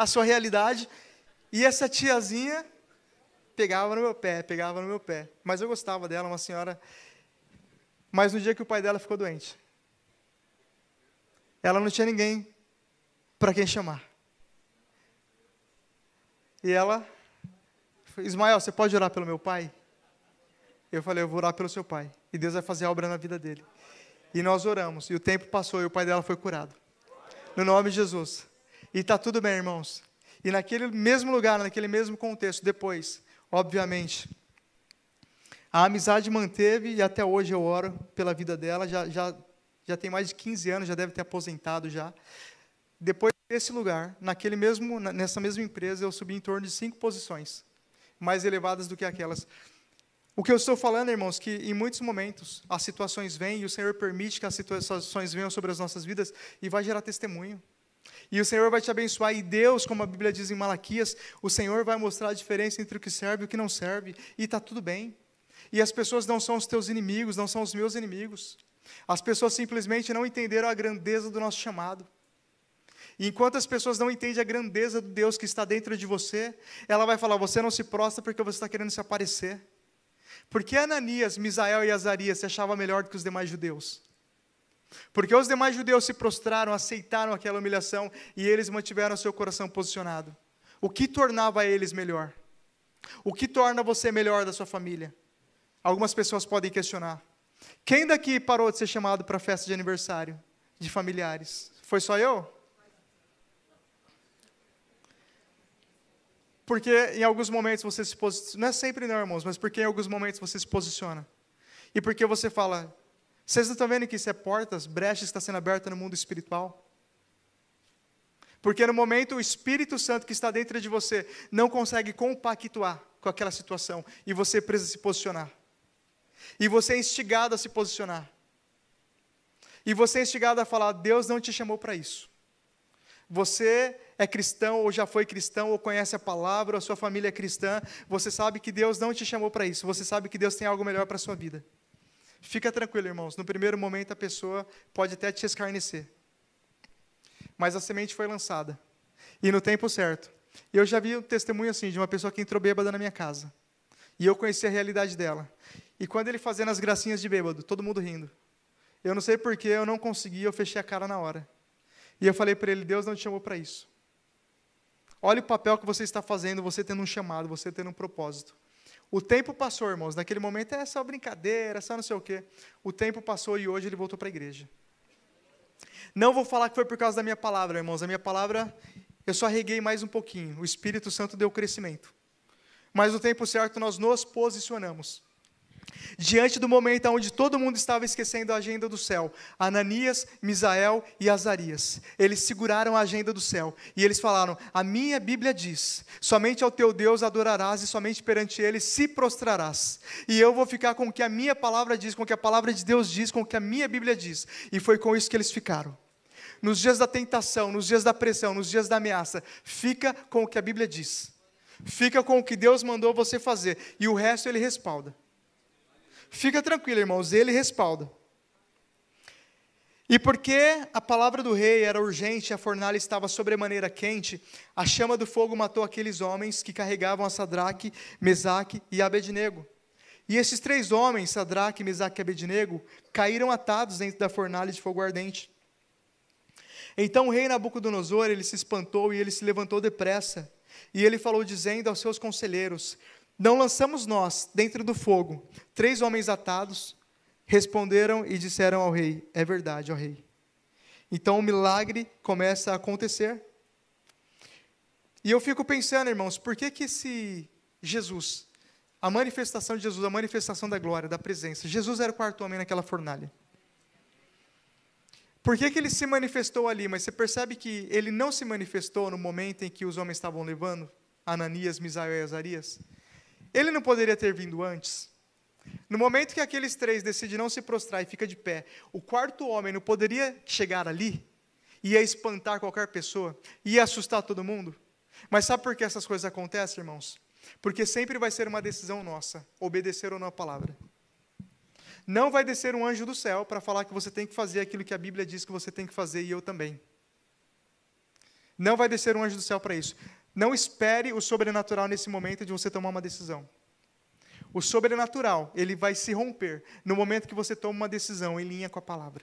sua realidade. E essa tiazinha pegava no meu pé. Mas eu gostava dela, uma senhora. Mas no dia que o pai dela ficou doente, ela não tinha ninguém para quem chamar. E ela... Ismael, você pode orar pelo meu pai? Eu falei, eu vou orar pelo seu pai. E Deus vai fazer a obra na vida dele. E nós oramos. E o tempo passou e o pai dela foi curado. No nome de Jesus. E está tudo bem, irmãos. E naquele mesmo lugar, naquele mesmo contexto, depois, obviamente, a amizade manteve e até hoje eu oro pela vida dela. Já tem mais de 15 anos, já deve ter aposentado já. Depois desse lugar, nessa mesma empresa, eu subi em torno de 5 posições. Mais elevadas do que aquelas. O que eu estou falando, irmãos, que em muitos momentos as situações vêm e o Senhor permite que as situações venham sobre as nossas vidas e vai gerar testemunho. E o Senhor vai te abençoar e Deus, como a Bíblia diz em Malaquias, o Senhor vai mostrar a diferença entre o que serve e o que não serve e está tudo bem. E as pessoas não são os teus inimigos, não são os meus inimigos. As pessoas simplesmente não entenderam a grandeza do nosso chamado. E enquanto as pessoas não entendem a grandeza do Deus que está dentro de você, ela vai falar, você não se prostra porque você está querendo se aparecer. Porque Ananias, Misael e Azarias se achavam melhor do que os demais judeus? Porque os demais judeus se prostraram, aceitaram aquela humilhação e eles mantiveram seu coração posicionado. O que tornava eles melhor? O que torna você melhor da sua família? Algumas pessoas podem questionar. Quem daqui parou de ser chamado para a festa de aniversário de familiares? Foi só eu? Porque em alguns momentos você se posiciona, não é sempre não, irmãos, mas porque em alguns momentos você se posiciona. E porque você fala, vocês não estão vendo que isso é portas, brechas está sendo aberta no mundo espiritual? Porque no momento o Espírito Santo que está dentro de você não consegue compactuar com aquela situação e você precisa se posicionar. E você é instigado a se posicionar. E você é instigado a falar, Deus não te chamou para isso. Você é cristão, ou já foi cristão, ou conhece a palavra, ou a sua família é cristã, você sabe que Deus não te chamou para isso, você sabe que Deus tem algo melhor para a sua vida. Fica tranquilo, irmãos, no primeiro momento a pessoa pode até te escarnecer, mas a semente foi lançada, e no tempo certo. Eu já vi um testemunho assim, de uma pessoa que entrou bêbada na minha casa, e eu conheci a realidade dela, e quando ele fazendo as gracinhas de bêbado, todo mundo rindo, eu não sei porquê, eu não consegui, eu fechei a cara na hora. E eu falei para ele, Deus não te chamou para isso. Olha o papel que você está fazendo, você tendo um chamado, você tendo um propósito. O tempo passou, irmãos, naquele momento é só brincadeira, só não sei o quê. O tempo passou e hoje ele voltou para a igreja. Não vou falar que foi por causa da minha palavra, irmãos. A minha palavra, eu só reguei mais um pouquinho. O Espírito Santo deu crescimento. Mas no tempo certo nós nos posicionamos. Diante do momento onde todo mundo estava esquecendo a agenda do céu, Ananias, Misael e Azarias, eles seguraram a agenda do céu, e eles falaram: a minha Bíblia diz, somente ao teu Deus adorarás, e somente perante ele se prostrarás, e eu vou ficar com o que a minha palavra diz, com o que a palavra de Deus diz, com o que a minha Bíblia diz, e foi com isso que eles ficaram. Nos dias da tentação, nos dias da pressão, nos dias da ameaça, fica com o que a Bíblia diz, fica com o que Deus mandou você fazer, e o resto ele respalda. Fica tranquilo, irmãos, ele respalda. E porque a palavra do rei era urgente, a fornalha estava sobremaneira quente, a chama do fogo matou aqueles homens que carregavam a Sadraque, Mesaque e Abednego. E esses 3 homens, Sadraque, Mesaque e Abednego, caíram atados dentro da fornalha de fogo ardente. Então o rei Nabucodonosor, ele se espantou e ele se levantou depressa. E ele falou dizendo aos seus conselheiros: não lançamos nós dentro do fogo 3 homens atados? Responderam e disseram ao rei: é verdade, ó rei. Então o milagre começa a acontecer. E eu fico pensando, irmãos, por que esse Jesus, a manifestação de Jesus, a manifestação da glória, da presença, Jesus era o 4º homem naquela fornalha. Por que ele se manifestou ali? Mas você percebe que ele não se manifestou no momento em que os homens estavam levando Ananias, Misael e Azarias? Ele não poderia ter vindo antes? No momento que aqueles 3 decidem não se prostrar e fica de pé, o 4º homem não poderia chegar ali? Ia espantar qualquer pessoa? Ia assustar todo mundo? Mas sabe por que essas coisas acontecem, irmãos? Porque sempre vai ser uma decisão nossa, obedecer ou não a palavra. Não vai descer um anjo do céu para falar que você tem que fazer aquilo que a Bíblia diz que você tem que fazer, e eu também. Não vai descer um anjo do céu para isso. Não espere o sobrenatural nesse momento de você tomar uma decisão. O sobrenatural, ele vai se romper no momento que você toma uma decisão em linha com a palavra.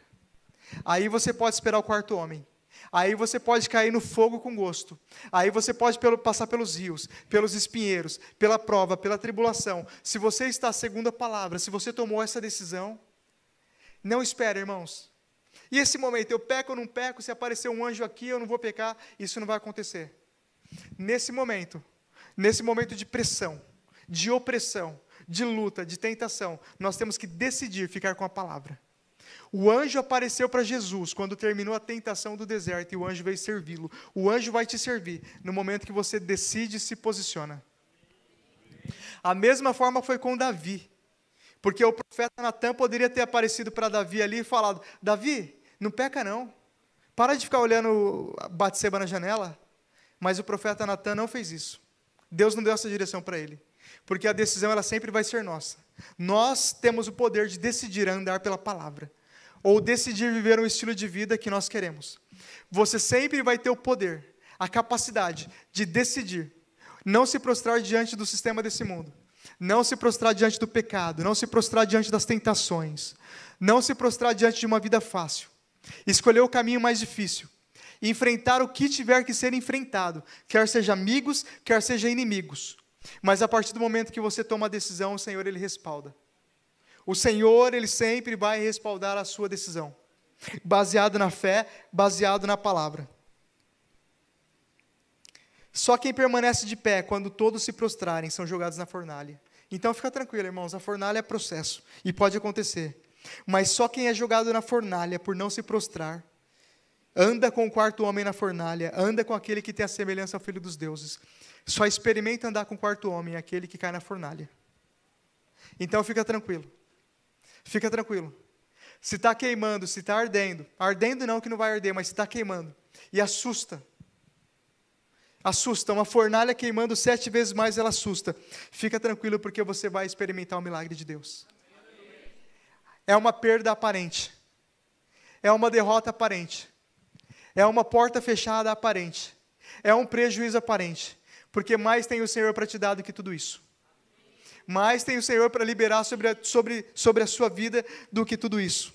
Aí você pode esperar o 4º homem. Aí você pode cair no fogo com gosto. Aí você pode passar pelos rios, pelos espinheiros, pela prova, pela tribulação. Se você está segundo a palavra, se você tomou essa decisão, não espere, irmãos. E esse momento, eu peco ou não peco? Se aparecer um anjo aqui, eu não vou pecar? Isso não vai acontecer. Nesse momento de pressão, de opressão, de luta, de tentação, nós temos que decidir ficar com a palavra. O anjo apareceu para Jesus quando terminou a tentação do deserto, e o anjo veio servi-lo. O anjo vai te servir no momento que você decide e se posiciona. A mesma forma foi com Davi, porque o profeta Natan poderia ter aparecido para Davi ali e falado: Davi, não peca não, para de ficar olhando Batseba na janela. Mas o profeta Natan não fez isso. Deus não deu essa direção para ele, porque a decisão ela sempre vai ser nossa. Nós temos o poder de decidir andar pela palavra, ou decidir viver um estilo de vida que nós queremos. Você sempre vai ter o poder, a capacidade de decidir não se prostrar diante do sistema desse mundo, não se prostrar diante do pecado, não se prostrar diante das tentações, não se prostrar diante de uma vida fácil, escolher o caminho mais difícil, enfrentar o que tiver que ser enfrentado, quer seja amigos, quer seja inimigos. Mas a partir do momento que você toma a decisão, o Senhor, Ele respalda. O Senhor, Ele sempre vai respaldar a sua decisão, baseado na fé, baseado na palavra. Só quem permanece de pé, quando todos se prostrarem, são jogados na fornalha. Então fica tranquilo, irmãos, a fornalha é processo, e pode acontecer. Mas só quem é jogado na fornalha, por não se prostrar, anda com o 4º homem na fornalha, anda com aquele que tem a semelhança ao Filho dos deuses. Só experimenta andar com o 4º homem, aquele que cai na fornalha. Então fica tranquilo. Fica tranquilo. Se está queimando, se está ardendo, ardendo não que não vai arder, mas se está queimando, e assusta, uma fornalha queimando 7 vezes mais, ela assusta. Fica tranquilo, porque você vai experimentar o milagre de Deus. É uma perda aparente, é uma derrota aparente, é uma porta fechada aparente, é um prejuízo aparente, porque mais tem o Senhor para te dar do que tudo isso. Mais tem o Senhor para liberar sobre a sua vida do que tudo isso.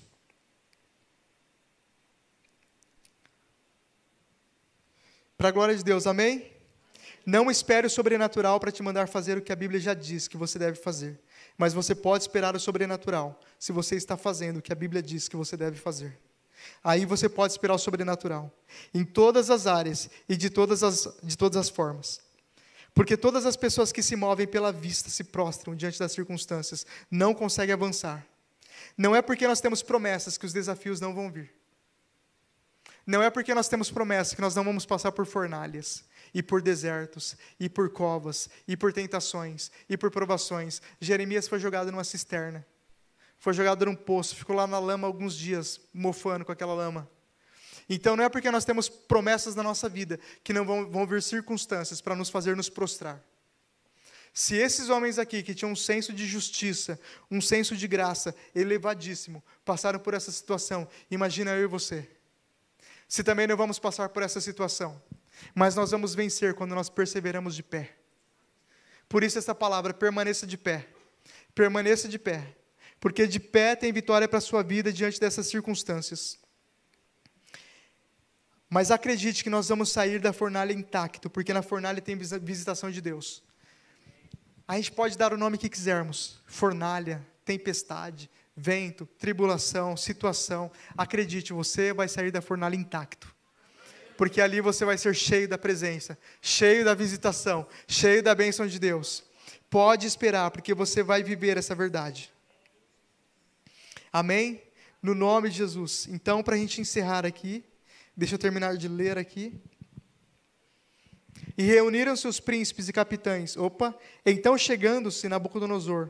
Para a glória de Deus, amém? Não espere o sobrenatural para te mandar fazer o que a Bíblia já diz que você deve fazer. Mas você pode esperar o sobrenatural se você está fazendo o que a Bíblia diz que você deve fazer. Aí você pode esperar o sobrenatural, em todas as áreas e de todas as formas. Porque todas as pessoas que se movem pela vista se prostram diante das circunstâncias, não conseguem avançar. Não é porque nós temos promessas que os desafios não vão vir. Não é porque nós temos promessas que nós não vamos passar por fornalhas, e por desertos, e por covas, e por tentações, e por provações. Jeremias foi jogado numa cisterna, foi jogado num poço, ficou lá na lama alguns dias, mofando com aquela lama. Então não é porque nós temos promessas na nossa vida que não vão vir circunstâncias para nos fazer nos prostrar. Se esses homens aqui, que tinham um senso de justiça, um senso de graça elevadíssimo, passaram por essa situação, imagina eu e você. Se também não vamos passar por essa situação, mas nós vamos vencer quando nós perseveramos de pé. Por isso essa palavra, permaneça de pé. Permaneça de pé. Porque de pé tem vitória para a sua vida diante dessas circunstâncias. Mas acredite que nós vamos sair da fornalha intacto, porque na fornalha tem visitação de Deus. A gente pode dar o nome que quisermos, fornalha, tempestade, vento, tribulação, situação. Acredite, você vai sair da fornalha intacto. Porque ali você vai ser cheio da presença, cheio da visitação, cheio da bênção de Deus. Pode esperar, porque você vai viver essa verdade. Amém? No nome de Jesus. Então, para a gente encerrar aqui, deixa eu terminar de ler aqui. E reuniram-se os príncipes e capitães. Então chegando-se Nabucodonosor.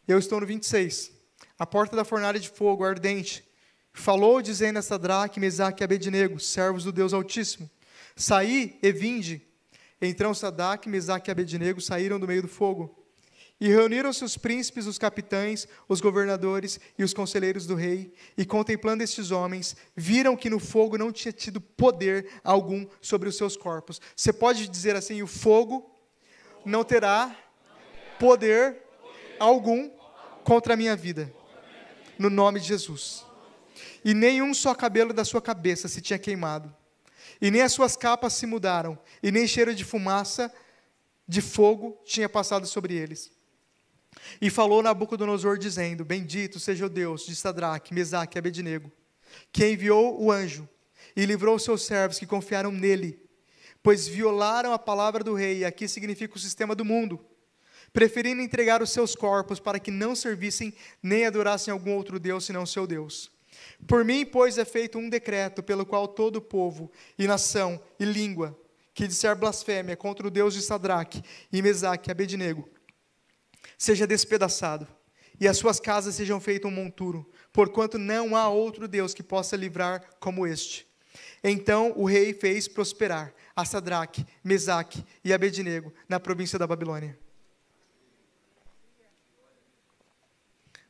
Eu estou no 26. A porta da fornalha de fogo ardente. Falou dizendo a Sadraque, Mesaque e Abednego, servos do Deus Altíssimo. Saí e vinde. Então Sadraque, Mesaque e Abednego saíram do meio do fogo. E reuniram-se os príncipes, os capitães, os governadores e os conselheiros do rei, e contemplando estes homens, viram que no fogo não tinha tido poder algum sobre os seus corpos. Você pode dizer assim, o fogo não terá poder algum contra a minha vida, no nome de Jesus. E nenhum só cabelo da sua cabeça se tinha queimado, e nem as suas capas se mudaram, e nem cheiro de fumaça de fogo tinha passado sobre eles. E falou Nabucodonosor dizendo, bendito seja o Deus de Sadraque, Mesaque e Abednego, que enviou o anjo e livrou os seus servos que confiaram nele, pois violaram a palavra do rei, e aqui significa o sistema do mundo, preferindo entregar os seus corpos para que não servissem nem adorassem algum outro Deus senão o seu Deus. Por mim, pois, é feito um decreto pelo qual todo povo e nação e língua que disser blasfêmia contra o Deus de Sadraque e Mesaque e Abednego seja despedaçado, e as suas casas sejam feitas um monturo, porquanto não há outro Deus que possa livrar como este. Então o rei fez prosperar a Sadraque, Mesaque e Abednego na província da Babilônia.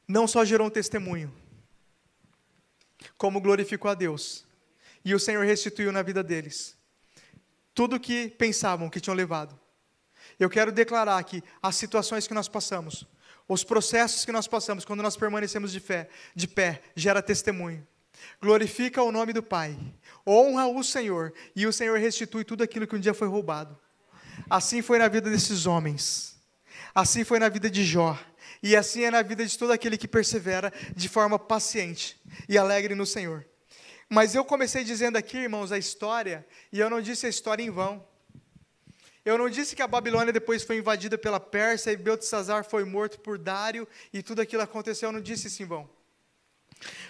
Não só gerou um testemunho, como glorificou a Deus, e o Senhor restituiu na vida deles tudo o que pensavam que tinham levado. Eu quero declarar que as situações que nós passamos, os processos que nós passamos, quando nós permanecemos de pé, gera testemunho. Glorifica o nome do Pai, honra o Senhor, e o Senhor restitui tudo aquilo que um dia foi roubado. Assim foi na vida desses homens, assim foi na vida de Jó, e assim é na vida de todo aquele que persevera de forma paciente e alegre no Senhor. Mas eu comecei dizendo aqui, irmãos, a história, e eu não disse a história em vão. Eu não disse que a Babilônia depois foi invadida pela Pérsia e Beltesazar foi morto por Dário e tudo aquilo aconteceu, eu não disse isso em vão.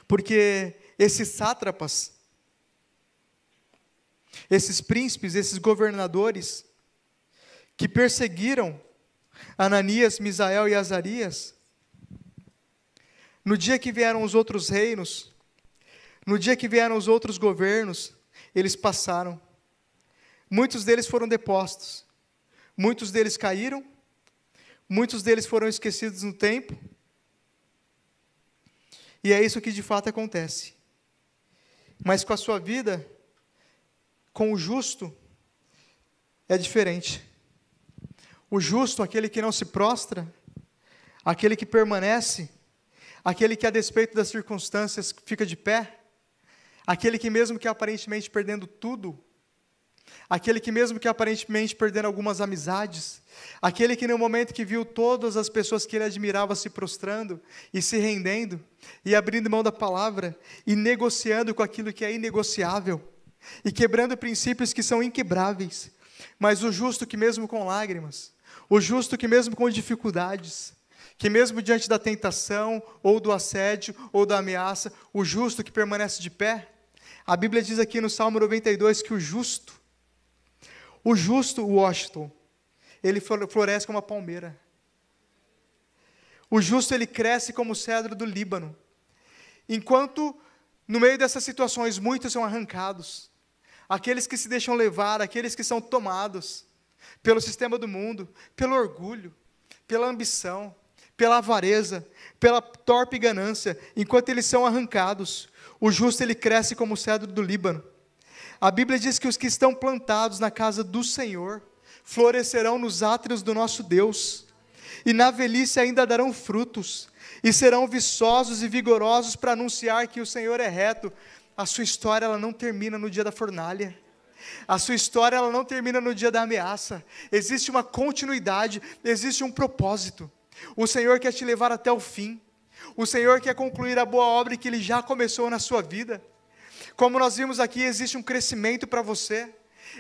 Porque esses sátrapas, esses príncipes, esses governadores que perseguiram Ananias, Misael e Azarias, no dia que vieram os outros reinos, no dia que vieram os outros governos, eles passaram. Muitos deles foram depostos. Muitos deles caíram, muitos deles foram esquecidos no tempo, e é isso que de fato acontece. Mas com a sua vida, com o justo, é diferente. O justo, aquele que não se prostra, aquele que permanece, aquele que a despeito das circunstâncias fica de pé, aquele que mesmo que aparentemente perdendo tudo, aquele que mesmo que aparentemente perdendo algumas amizades, aquele que no momento que viu todas as pessoas que ele admirava se prostrando e se rendendo, e abrindo mão da palavra, e negociando com aquilo que é inegociável, e quebrando princípios que são inquebráveis, mas o justo que mesmo com lágrimas, o justo que mesmo com dificuldades, que mesmo diante da tentação, ou do assédio, ou da ameaça, o justo que permanece de pé, a Bíblia diz aqui no Salmo 92 que o justo, Washington, ele floresce como uma palmeira. O justo, ele cresce como o cedro do Líbano. Enquanto, no meio dessas situações, muitos são arrancados. Aqueles que se deixam levar, aqueles que são tomados pelo sistema do mundo, pelo orgulho, pela ambição, pela avareza, pela torpe ganância, enquanto eles são arrancados, o justo, ele cresce como o cedro do Líbano. A Bíblia diz que os que estão plantados na casa do Senhor florescerão nos átrios do nosso Deus, e na velhice ainda darão frutos, e serão viçosos e vigorosos para anunciar que o Senhor é reto. A sua história, ela não termina no dia da fornalha, a sua história, ela não termina no dia da ameaça, existe uma continuidade, existe um propósito. O Senhor quer te levar até o fim, o Senhor quer concluir a boa obra que Ele já começou na sua vida. Como nós vimos aqui, existe um crescimento para você.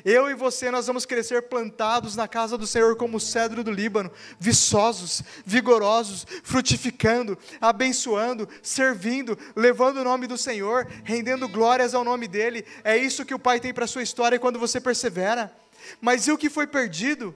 Eu e você, nós vamos crescer plantados na casa do Senhor como o cedro do Líbano, viçosos, vigorosos, frutificando, abençoando, servindo, levando o nome do Senhor, rendendo glórias ao nome dEle. É isso que o Pai tem para a sua história quando você persevera. Mas e o que foi perdido?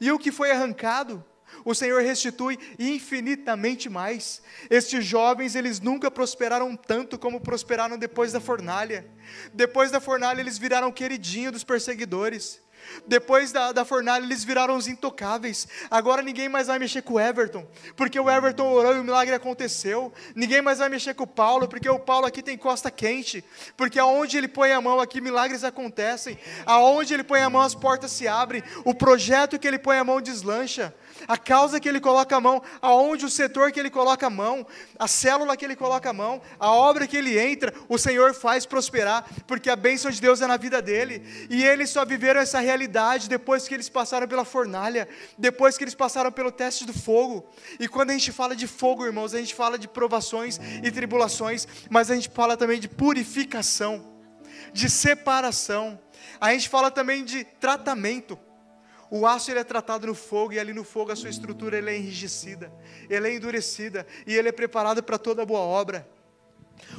E o que foi arrancado? O Senhor restitui infinitamente mais. Estes jovens, eles nunca prosperaram tanto como prosperaram depois da fornalha. Depois da fornalha, eles viraram queridinho dos perseguidores. Depois da fornalha, eles viraram os intocáveis. Agora ninguém mais vai mexer com o Everton, porque o Everton orou e o milagre aconteceu. Ninguém mais vai mexer com o Paulo, porque o Paulo aqui tem costa quente. Porque aonde ele põe a mão aqui, milagres acontecem. Aonde ele põe a mão, as portas se abrem. O projeto que ele põe a mão deslancha. A causa que ele coloca a mão, aonde o setor que ele coloca a mão, a célula que ele coloca a mão, a obra que ele entra, o Senhor faz prosperar, porque a bênção de Deus é na vida dele. E eles só viveram essa realidade depois que eles passaram pela fornalha, depois que eles passaram pelo teste do fogo. E quando a gente fala de fogo, irmãos, a gente fala de provações e tribulações, mas a gente fala também de purificação, de separação. A gente fala também de tratamento. O aço, ele é tratado no fogo, e ali no fogo a sua estrutura, ele é enrijecida, ele é endurecida, e ele é preparado para toda boa obra.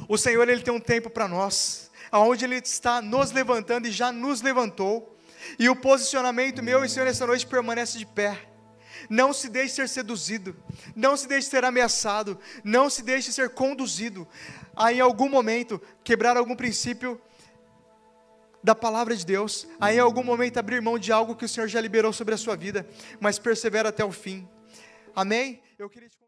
O Senhor, ele tem um tempo para nós, aonde Ele está nos levantando e já nos levantou, e o posicionamento meu e seu nessa noite permanece de pé. Não se deixe ser seduzido, não se deixe ser ameaçado, não se deixe ser conduzido a em algum momento quebrar algum princípio da palavra de Deus, a em algum momento abrir mão de algo que o Senhor já liberou sobre a sua vida, mas persevera até o fim. Amém? Eu queria te